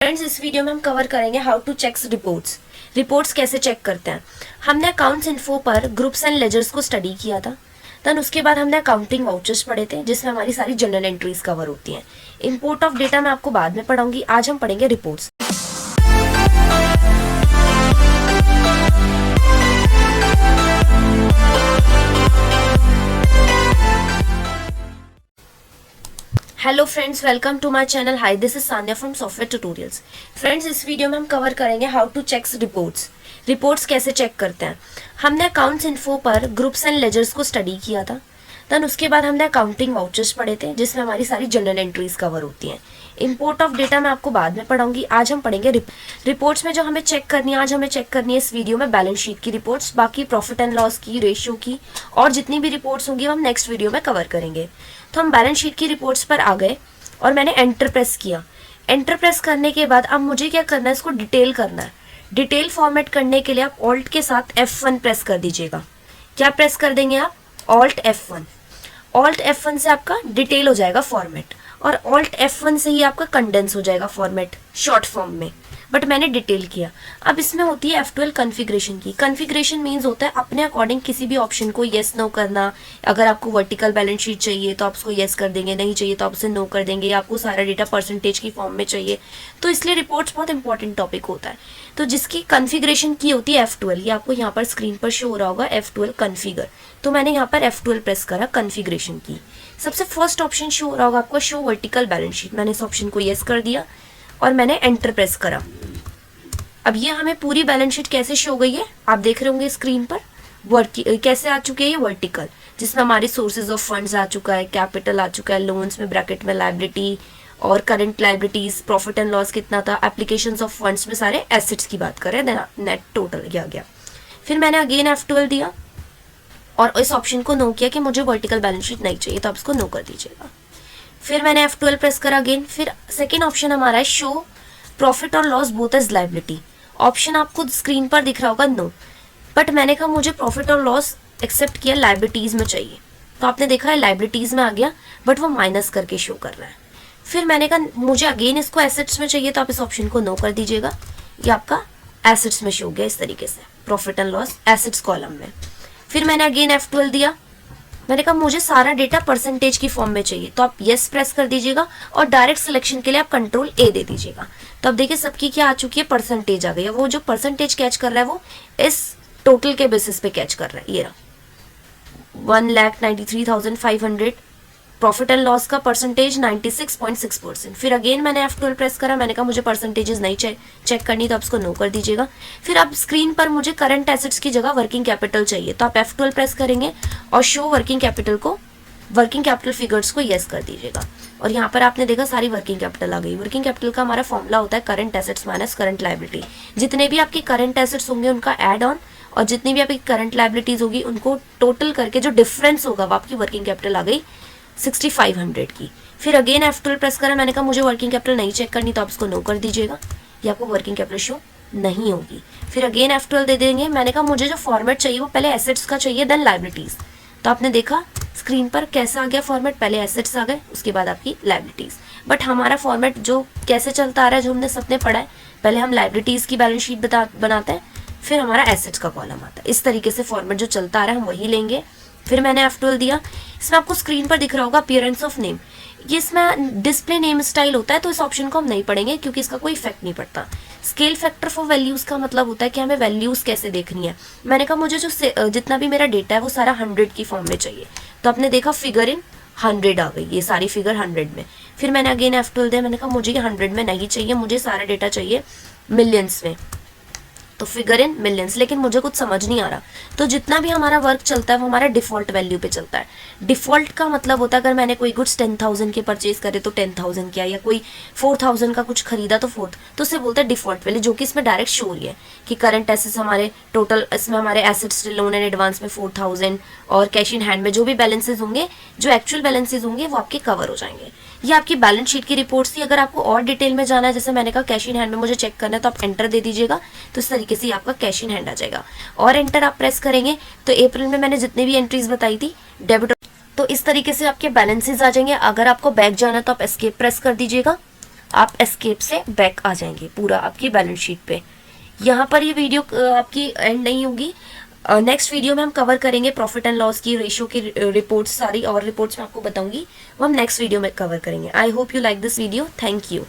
Friends, इस video में हम कवर करेंगे हाउ टू चेक रिपोर्ट्स कैसे चेक करते हैं। हमने अकाउंट्स इन्फो पर ग्रुप्स एंड लेजर्स को स्टडी किया था। देन उसके बाद हमने अकाउंटिंग वाउचर्स पढ़े थे जिसमें हमारी सारी जनरल एंट्रीज कवर होती हैं। इंपोर्ट ऑफ डेटा मैं आपको बाद में पढ़ाऊंगी। आज हम पढ़ेंगे reports. Hello friends, welcome to my channel. Hi, this is Sanya from software tutorials. Friends, इस वीडियो में हम कवर करेंगे हाउ टू चेक रिपोर्ट्स कैसे चेक करते हैं। हमने अकाउंट्स इन्फो पर ग्रुप्स एंड लेजर्स को स्टडी किया था। देन उसके बाद हमने अकाउंटिंग वाउचर्स पढ़े थे जिसमें हमारी सारी जनरल एंट्रीज कवर होती हैं। इंपोर्ट ऑफ डेटा मैं आपको बाद में पढ़ाऊंगी। आज हम पढ़ेंगे रिपोर्ट्स में जो हमें चेक करनी है। आज हमें चेक करनी है इस वीडियो में बैलेंस शीट की रिपोर्ट्स। बाकी प्रॉफिट एंड लॉस की, रेशियो की और जितनी भी रिपोर्ट्स होंगी हम नेक्स्ट वीडियो में कवर करेंगे। तो हम बैलेंस शीट की रिपोर्ट्स पर आ गए और मैंने एंटर प्रेस किया। एंटर प्रेस करने के बाद अब मुझे क्या करना है, इसको डिटेल करना है। डिटेल फॉर्मेट करने के लिए आप ऑल्ट के साथ F1 प्रेस कर दीजिएगा। क्या प्रेस कर देंगे आप? Alt F1। ऑल्ट F1 से आपका डिटेल हो जाएगा फॉर्मेट और ऑल्ट F1 से ही आपका कंडेंस हो जाएगा फॉर्मेट शॉर्ट फॉर्म में। बट मैंने डिटेल किया। अब इसमें होती है F12 कॉन्फ़िगरेशन की। कॉन्फ़िगरेशन मीन्स होता है अपने अकॉर्डिंग किसी भी ऑप्शन को येस नो करना। अगर आपको वर्टिकल बैलेंस शीट चाहिए तो आप उसको येस कर देंगे, नहीं चाहिए तो आप उसे नो कर देंगे, या आपको सारा डेटा परसेंटेज की फॉर्म में चाहिए। तो इसलिए रिपोर्ट्स बहुत इंपॉर्टेंट टॉपिक होता है। तो जिसकी कॉन्फ़िगरेशन की होती है F12, ये आपको यहाँ पर स्क्रीन पर शो हो रहा होगा F12 कॉन्फ़िगर। तो मैंने यहाँ पर F12 प्रेस करा कॉन्फ़िगरेशन की। सबसे फर्स्ट ऑप्शन शो हो रहा होगा आपको, शो वर्टिकल बैलेंस शीट। मैंने इस ऑप्शन को येस कर दिया और मैंने एंटर प्रेस करा। अब ये हमें पूरी बैलेंस शीट कैसे शो गई है आप देख रहे होंगे स्क्रीन पर। कैसे आ चुके हैं ये वर्टिकल, जिसमें हमारे सोर्सेज ऑफ फंड्स आ चुका है, कैपिटल आ चुका है, लोन्स में ब्रैकेट में लायबिलिटी और current liabilities, profit and loss कितना था, एप्लीकेशंस ऑफ फंड्स में सारे एसेट्स की बात करें, नेट टोटल किया गया। फिर मैंने अगेन F12 दिया और इस ऑप्शन को नो किया कि मुझे वर्टिकल बैलेंस शीट नहीं चाहिए, तो आप इसको नो कर दीजिएगा। फिर मैंने F12 प्रेस करा अगेन। फिर सेकेंड ऑप्शन हमारा है शो प्रॉफिट और loss both as liability. Option आपको स्क्रीन पर दिख रहा होगा नो, बट मैंने कहा मुझे प्रॉफिट और लॉस एक्सेप्ट किया लायबिलिटीज में चाहिए, तो आपने देखा है लायबिलिटीज में आ गया बट वो माइनस करके शो कर रहा है। फिर मैंने कहा मुझे अगेन इसको एसेट्स में चाहिए, तो आप इस ऑप्शन को नो कर दीजिएगा। ये आपका एसेट्स में शो गया इस तरीके से, profit and loss assets column में। फिर मैंने अगेन F12 दिया। मैंने कहा मुझे सारा डेटा परसेंटेज की फॉर्म में चाहिए, तो आप येस प्रेस कर दीजिएगा और डायरेक्ट सिलेक्शन के लिए आप कंट्रोल A दे दीजिएगा। तो अब देखिए सबकी क्या आ चुकी है, परसेंटेज आ गई है। वो जो परसेंटेज कैच कर रहा है वो इस टोटल के बेसिस पे कैच कर रहा है। ये रहा 1,93,500। प्रॉफिट एंड लॉस का परसेंटेज 96.6%। फिर अगेन मैंने F12 प्रेस करा। मैंने कहा मुझे परसेंटेजेस नहीं चेक करनी, तो आप इसको नो कर दीजिएगा। फिर अब स्क्रीन पर मुझे करंट एसेट्स की जगह वर्किंग कैपिटल चाहिए, तो आप F12 प्रेस करेंगे और शो वर्किंग कैपिटल फिगर्स को येस कर दीजिएगा। और यहाँ पर आपने देखा सारी वर्किंग कैपिटल आ गई। वर्किंग कैपिटल का हमारा फॉर्मूला होता है current assets minus current liability. जितने भी आपकी करंट एसेट्स होंगे उनका एड ऑन और जितनी भी आपकी करंट लायबिलिटीज होगी उनको टोटल करके जो डिफरेंस होगा वो आपकी वर्किंग कैपिटल आ गई 6500 की। फिर अगेन F12 प्रेस करा। मैंने कहा मुझे वर्किंग कैपिटल नहीं चेक करनी, तो आप इसको नो कर दीजिएगा। ये आपको वर्किंग कैपिटल शो नहीं होगी। फिर अगेन F12 दे देंगे। मैंने कहा मुझे जो फॉर्मेट चाहिए वो पहले एसेट्स का चाहिए देन लायबिलिटीज। तो आपने देखा स्क्रीन पर कैसा आ गया फॉर्मेट, पहले एसेट्स आ गए उसके बाद आपकी लायबिलिटीज। बट हमारा फॉर्मेट जो कैसे चलता आ रहा है, जो हमने सबने पढ़ा है, पहले हम लायबिलिटीज की बैलेंस शीट बनाते हैं, फिर हमारा एसेट्स का कॉलम आता है। इस तरीके से फॉर्मेट जो चलता आ रहा है हम वही लेंगे। फिर मैंने F12 दिया। इसमें आपको स्क्रीन पर दिख रहा होगा अपीयरेंस ऑफ नेम। ये इसमें डिस्प्ले नेम स्टाइल होता है, तो इस ऑप्शन को हम नहीं पढ़ेंगे क्योंकि इसका कोई इफेक्ट नहीं पड़ता। स्केल फैक्टर फॉर वैल्यूज का मतलब होता है कि हमें वैल्यूज कैसे देखनी है। मैंने कहा मुझे जो जितना भी मेरा डेटा है वो सारा 100 की फॉर्म में चाहिए, तो आपने देखा फिगर इन 100 आ गई, ये सारी फिगर 100 में। फिर मैंने अगेन F12 दिया। मैंने कहा मुझे ये 100 में नहीं चाहिए, मुझे सारा डेटा चाहिए मिलियंस में, तो फिगर इन मिलियंस। लेकिन मुझे कुछ समझ नहीं आ रहा, तो जितना भी हमारा वर्क चलता है वो हमारा डिफॉल्ट वैल्यू पे चलता है। डिफॉल्ट का मतलब होता है अगर मैंने कोई गुड्स 10,000 के परचेज करे तो 10,000 किया, या कोई 4,000 का कुछ खरीदा तो 4, तो उसे बोलते हैं डिफॉल्ट वैल्यू, जो कि इसमें डायरेक्ट शो हो रही है कि करंट एसेट्स हमारे टोटल, इसमें हमारे एसेट्स लोन एंड एडवांस में 4,000 और कैश इन हैंड में जो भी बैलेंसेज होंगे, जो एक्चुअल बैलेंसेज होंगे वो आपके कवर हो जाएंगे। ये आपकी बैलेंस शीट की रिपोर्ट्स थी। अगर आपको और डिटेल में जाना है, जैसे मैंने कहा कैश इन हैंड में मुझे चेक करना है, तो आप एंटर दे दीजिएगा, तो इस तरीके से आपका कैश इन हैंड आ जाएगा। और एंटर आप प्रेस करेंगे तो अप्रैल में मैंने जितनी भी एंट्रीज बताई थी डेबिट, तो इस तरीके से आपके बैलेंसेज आ जाएंगे। अगर आपको बैक जाना है तो आप एस्केप प्रेस कर दीजिएगा आप एस्केप से बैक आ जाएंगे पूरा आपकी बैलेंस शीट पे। यहाँ पर ये वीडियो आपकी एंड नहीं होगी। नेक्स्ट वीडियो में हम कवर करेंगे प्रॉफिट एंड लॉस की, रेशियो की रिपोर्ट्स, सारी और रिपोर्ट्स मैं आपको बताऊंगी, वो हम नेक्स्ट वीडियो में कवर करेंगे। I hope you like this video. Thank you.